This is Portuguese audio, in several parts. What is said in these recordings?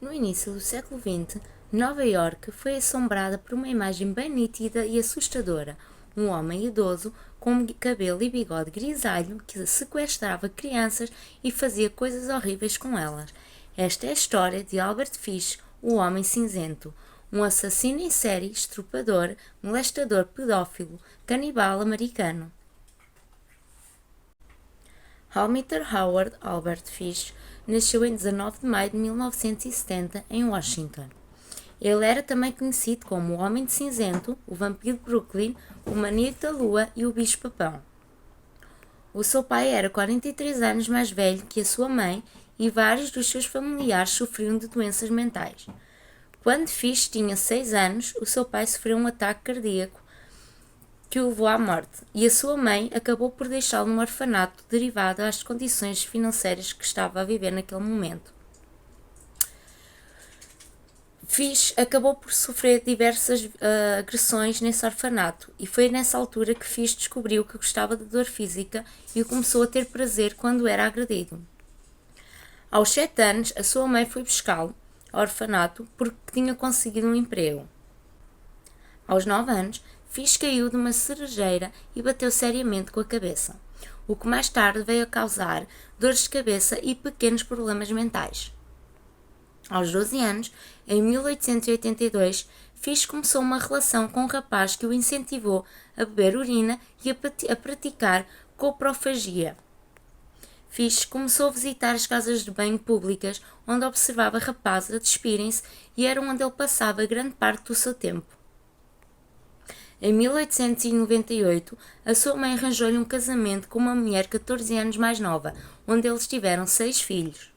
No início do século XX, Nova York foi assombrada por uma imagem bem nítida e assustadora: um homem idoso com cabelo e bigode grisalho que sequestrava crianças e fazia coisas horríveis com elas. Esta é a história de Albert Fish, o Homem Cinzento, um assassino em série, estuprador, molestador, pedófilo, canibal americano. Halmiter Howard Albert Fish nasceu em 19 de maio de 1970 em Washington. Ele era também conhecido como o Homem de Cinzento, o Vampiro de Brooklyn, o Maníaco da Lua e o Bicho-Papão. O seu pai era 43 anos mais velho que a sua mãe e vários dos seus familiares sofriam de doenças mentais. Quando Fish tinha 6 anos, o seu pai sofreu um ataque cardíaco que o levou à morte, e a sua mãe acabou por deixá-lo no orfanato derivado às condições financeiras que estava a viver naquele momento. Fish acabou por sofrer diversas agressões nesse orfanato, e foi nessa altura que Fish descobriu que gostava de dor física e começou a ter prazer quando era agredido. Aos 7 anos, a sua mãe foi buscá-lo ao orfanato porque tinha conseguido um emprego. Aos 9 anos, Fish caiu de uma cerejeira e bateu seriamente com a cabeça, o que mais tarde veio a causar dores de cabeça e pequenos problemas mentais. Aos 12 anos, em 1882, Fish começou uma relação com um rapaz que o incentivou a beber urina e a praticar coprofagia. Fish começou a visitar as casas de banho públicas, onde observava rapazes a despirem-se, e era onde ele passava grande parte do seu tempo. Em 1898, a sua mãe arranjou-lhe um casamento com uma mulher 14 anos mais nova, onde eles tiveram 6 filhos.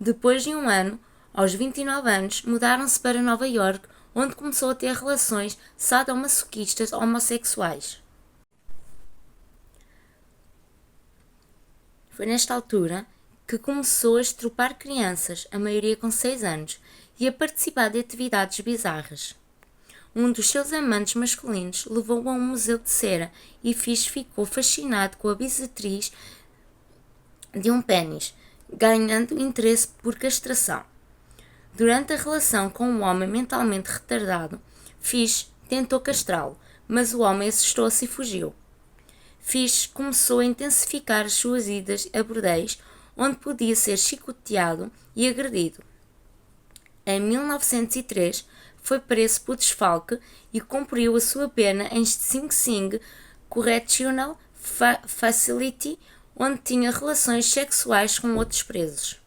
Depois de um ano, aos 29 anos, mudaram-se para Nova York, onde começou a ter relações sadomasoquistas homossexuais. Foi nesta altura que começou a estrupar crianças, a maioria com 6 anos, e a participar de atividades bizarras. Um dos seus amantes masculinos levou-o a um museu de cera e Fish ficou fascinado com a bijuteria de um pênis, ganhando interesse por castração. Durante a relação com um homem mentalmente retardado, Fish tentou castrá-lo, mas o homem assustou-se e fugiu. Fish começou a intensificar as suas idas a bordéis, onde podia ser chicoteado e agredido. Em 1903, foi preso por desfalque e cumpriu a sua pena em Sing Sing Correctional Facility, onde tinha relações sexuais com outros presos.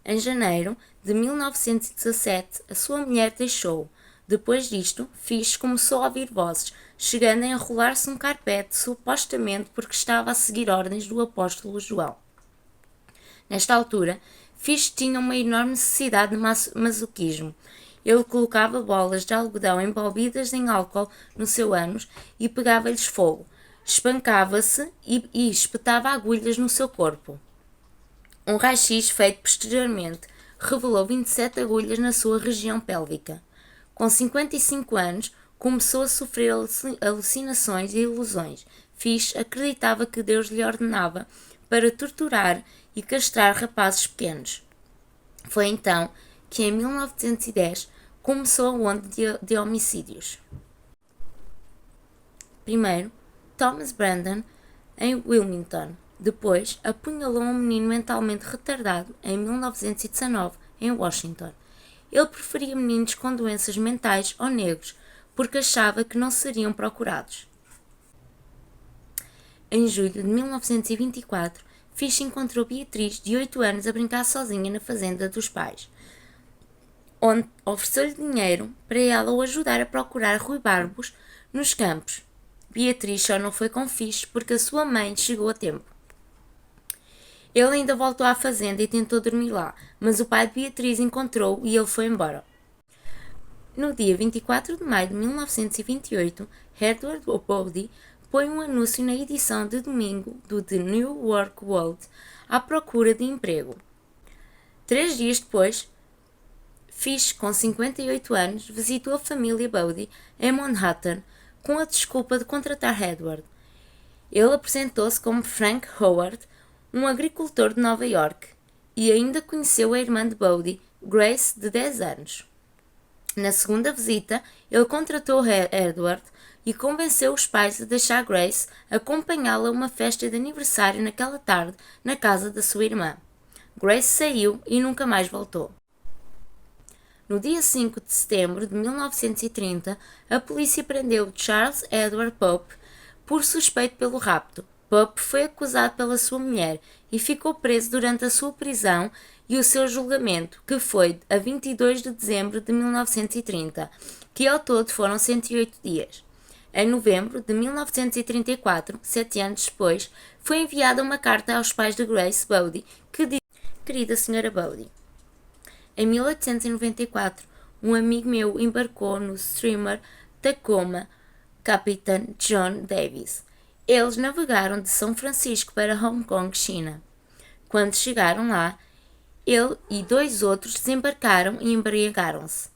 Em janeiro de 1917, a sua mulher deixou-o. Depois disto, Fish começou a ouvir vozes, chegando a enrolar-se num carpete, supostamente porque estava a seguir ordens do apóstolo João. Nesta altura, Fish tinha uma enorme necessidade de masoquismo. Ele colocava bolas de algodão embebidas em álcool no seu ânus e pegava-lhes fogo, espancava-se e espetava agulhas no seu corpo. Um raio-x feito posteriormente revelou 27 agulhas na sua região pélvica. Com 55 anos, começou a sofrer alucinações e ilusões. Fish acreditava que Deus lhe ordenava para torturar e castrar rapazes pequenos. Foi então que, em 1910, começou a onda de homicídios. Primeiro, Thomas Brandon, em Wilmington. Depois, apunhalou um menino mentalmente retardado, em 1919, em Washington. Ele preferia meninos com doenças mentais ou negros, porque achava que não seriam procurados. Em julho de 1924, Fish encontrou Beatriz, de 8 anos, a brincar sozinha na fazenda dos pais, onde ofereceu-lhe dinheiro para ela o ajudar a procurar ruibarbos nos campos. Beatriz só não foi com Fish porque a sua mãe chegou a tempo. Ele ainda voltou à fazenda e tentou dormir lá, mas o pai de Beatriz encontrou-o e ele foi embora. No dia 24 de maio de 1928, Edward Bowdy põe um anúncio na edição de domingo do The New York World à procura de emprego. 3 dias depois, Fish, com 58 anos, visitou a família Bowdy em Manhattan com a desculpa de contratar Edward. Ele apresentou-se como Frank Howard, um agricultor de Nova York, e ainda conheceu a irmã de Bowdy, Grace, de 10 anos. Na segunda visita, ele contratou Edward e convenceu os pais a deixar Grace acompanhá-la a uma festa de aniversário naquela tarde na casa da sua irmã. Grace saiu e nunca mais voltou. No dia 5 de setembro de 1930, a polícia prendeu Charles Edward Pope por suspeito pelo rapto. Pope foi acusado pela sua mulher e ficou preso durante a sua prisão e o seu julgamento, que foi a 22 de dezembro de 1930, que ao todo foram 108 dias. Em novembro de 1934, 7 anos depois, foi enviada uma carta aos pais de Grace Bowdy, que diz: Querida Sra. Bowdy, em 1894, um amigo meu embarcou no steamer Tacoma, Capitão John Davis. Eles navegaram de São Francisco para Hong Kong, China. Quando chegaram lá, ele e 2 outros desembarcaram e embriagaram-se.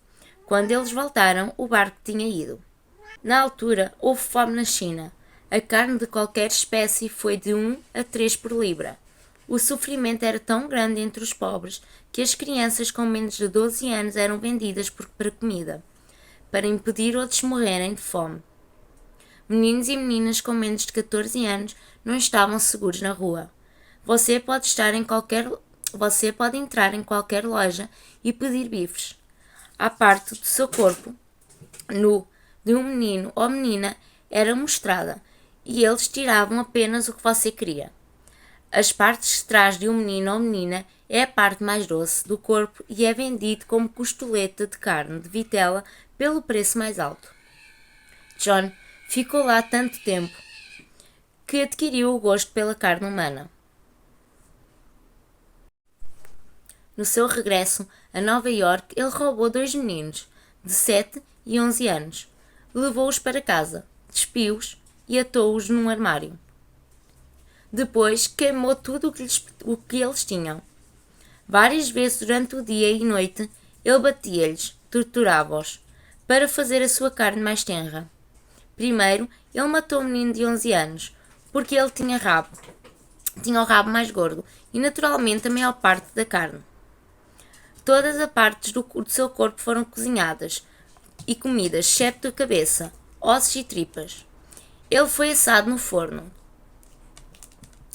Quando eles voltaram, o barco tinha ido. Na altura, houve fome na China. A carne de qualquer espécie foi de 1 a 3 por libra. O sofrimento era tão grande entre os pobres que as crianças com menos de 12 anos eram vendidas para comida, para impedir outros morrerem de fome. Meninos e meninas com menos de 14 anos não estavam seguros na rua. Você pode entrar em qualquer loja e pedir bifes. A parte do seu corpo nu de um menino ou menina era mostrada e eles tiravam apenas o que você queria. As partes de trás de um menino ou menina é a parte mais doce do corpo e é vendido como costeleta de carne de vitela pelo preço mais alto. John ficou lá tanto tempo que adquiriu o gosto pela carne humana. No seu regresso a Nova York, ele roubou 2 meninos, de 7 e 11 anos, levou-os para casa, despiu-os e atou-os num armário. Depois queimou tudo o que eles tinham. Várias vezes durante o dia e noite, ele batia-lhes, torturava-os, para fazer a sua carne mais tenra. Primeiro, ele matou o menino de 11 anos, porque ele tinha o rabo mais gordo e naturalmente a maior parte da carne. Todas as partes do seu corpo foram cozinhadas e comidas, exceto a cabeça, ossos e tripas. Ele foi assado no forno,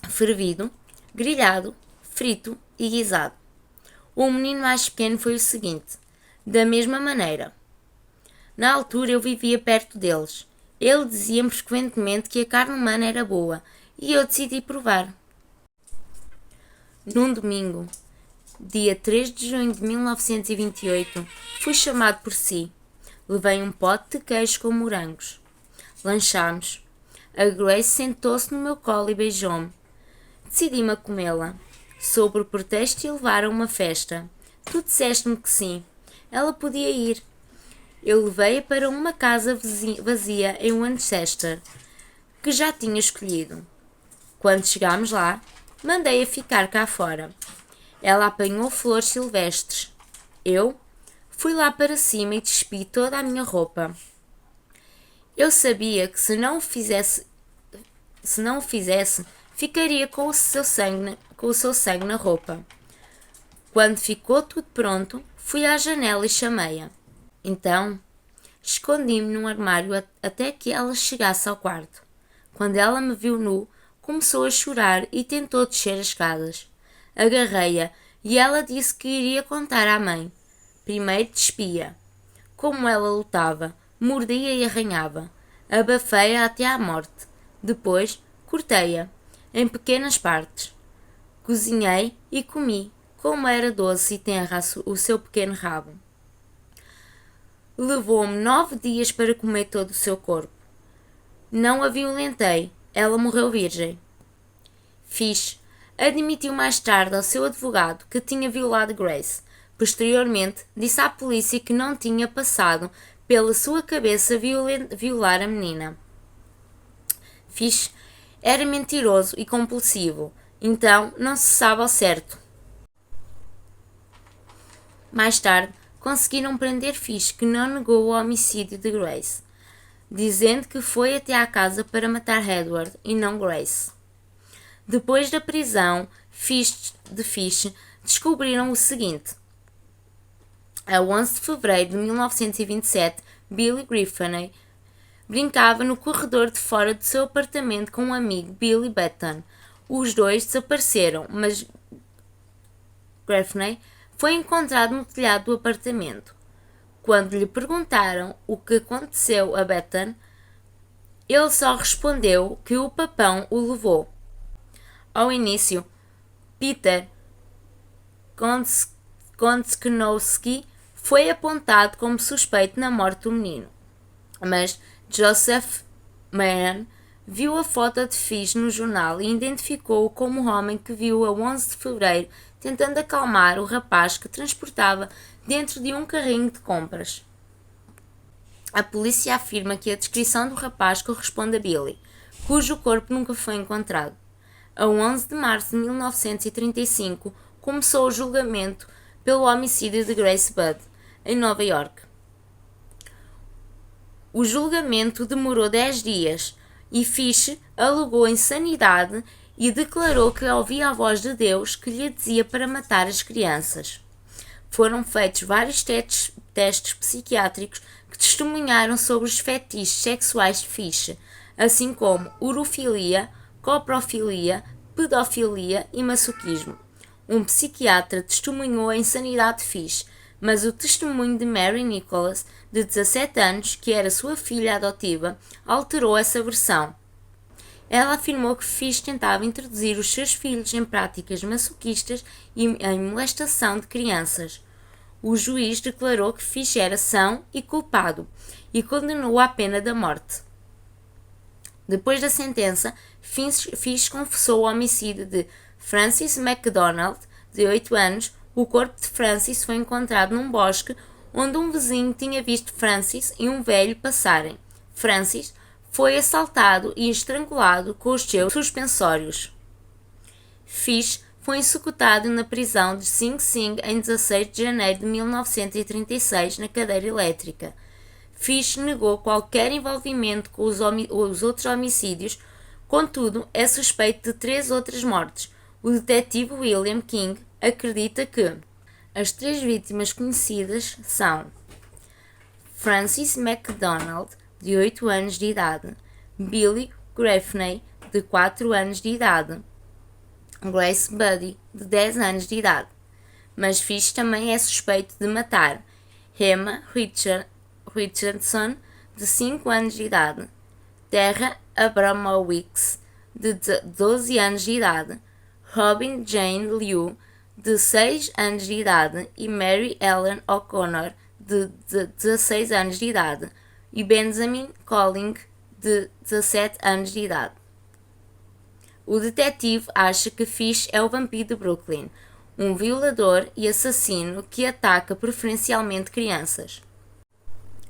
fervido, grelhado, frito e guisado. O menino mais pequeno foi o seguinte, da mesma maneira. Na altura eu vivia perto deles. Ele dizia-me frequentemente que a carne humana era boa e eu decidi provar. Num domingo, dia 3 de junho de 1928, fui chamado por si. Levei um pote de queijo com morangos. Lanchámos. A Grace sentou-se no meu colo e beijou-me. Decidi-me a comê-la, sob o pretexto de levar a uma festa. Tu disseste-me que sim. Ela podia ir. Eu levei-a para uma casa vazia em Winchester, que já tinha escolhido. Quando chegámos lá, mandei-a ficar cá fora. Ela apanhou flores silvestres. Eu fui lá para cima e despi toda a minha roupa. Eu sabia que se não o fizesse, ficaria com o seu sangue na roupa. Quando ficou tudo pronto, fui à janela e chamei-a. Então, escondi-me num armário até que ela chegasse ao quarto. Quando ela me viu nu, começou a chorar e tentou descer as escadas. Agarrei-a e ela disse que iria contar à mãe. Primeiro despia. Como ela lutava, mordia e arranhava. Abafei-a até à morte. Depois, cortei-a em pequenas partes. Cozinhei e comi, como era doce e tenra o seu pequeno rabo. Levou-me 9 dias para comer todo o seu corpo. Não a violentei, ela morreu virgem. Fish admitiu mais tarde ao seu advogado que tinha violado Grace. Posteriormente, disse à polícia que não tinha passado pela sua cabeça violar a menina. Fish era mentiroso e compulsivo, então não se sabe ao certo. Mais tarde, conseguiram prender Fish, que não negou o homicídio de Grace, dizendo que foi até à casa para matar Edward e não Grace. Depois da prisão de Fish, descobriram o seguinte: A 11 de fevereiro de 1927, Billy Griffin brincava no corredor de fora do seu apartamento com um amigo, Billy Button. Os dois desapareceram, mas Griffin foi encontrado no telhado do apartamento. Quando lhe perguntaram o que aconteceu a Button, ele só respondeu que o papão o levou. Ao início, Peter Konczynski foi apontado como suspeito na morte do menino, mas Joseph Meehan viu a foto de Fish no jornal e identificou-o como o homem que viu a 11 de fevereiro tentando acalmar o rapaz que transportava dentro de um carrinho de compras. A polícia afirma que a descrição do rapaz corresponde a Billy, cujo corpo nunca foi encontrado. A 11 de março de 1935 começou o julgamento pelo homicídio de Grace Budd, em Nova York. O julgamento demorou 10 dias e Fish alegou insanidade e declarou que ouvia a voz de Deus que lhe dizia para matar as crianças. Foram feitos vários testes psiquiátricos que testemunharam sobre os fetiches sexuais de Fish, assim como urofilia, coprofilia, pedofilia e masoquismo. Um psiquiatra testemunhou a insanidade de Fish, mas o testemunho de Mary Nicholas, de 17 anos, que era sua filha adotiva, alterou essa versão. Ela afirmou que Fish tentava introduzir os seus filhos em práticas masoquistas e em molestação de crianças. O juiz declarou que Fish era são e culpado e condenou-o à pena da morte. Depois da sentença, Fish confessou o homicídio de Francis McDonald, de 8 anos. O corpo de Francis foi encontrado num bosque onde um vizinho tinha visto Francis e um velho passarem. Francis foi assaltado e estrangulado com os seus suspensórios. Fish foi executado na prisão de Sing Sing em 16 de janeiro de 1936 na cadeira elétrica. Fish negou qualquer envolvimento com os outros homicídios, contudo é suspeito de 3 outras mortes. O detetive William King acredita que as 3 vítimas conhecidas são Francis McDonald, de 8 anos de idade, Billy Griffin, de 4 anos de idade, Grace Budd, de 10 anos de idade. Mas Fish também é suspeito de matar Emma Richardson, de 5 anos de idade, Terra Abramowicz, de 12 anos de idade, Robin Jane Liu, de 6 anos de idade, e Mary Ellen O'Connor, de 16 anos de idade, e Benjamin Colling, de 17 anos de idade. O detetive acha que Fish é o vampiro de Brooklyn, um violador e assassino que ataca preferencialmente crianças.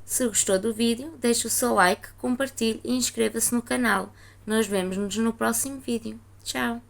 Se gostou do vídeo, deixe o seu like, compartilhe e inscreva-se no canal. Nós vemos-nos no próximo vídeo. Tchau!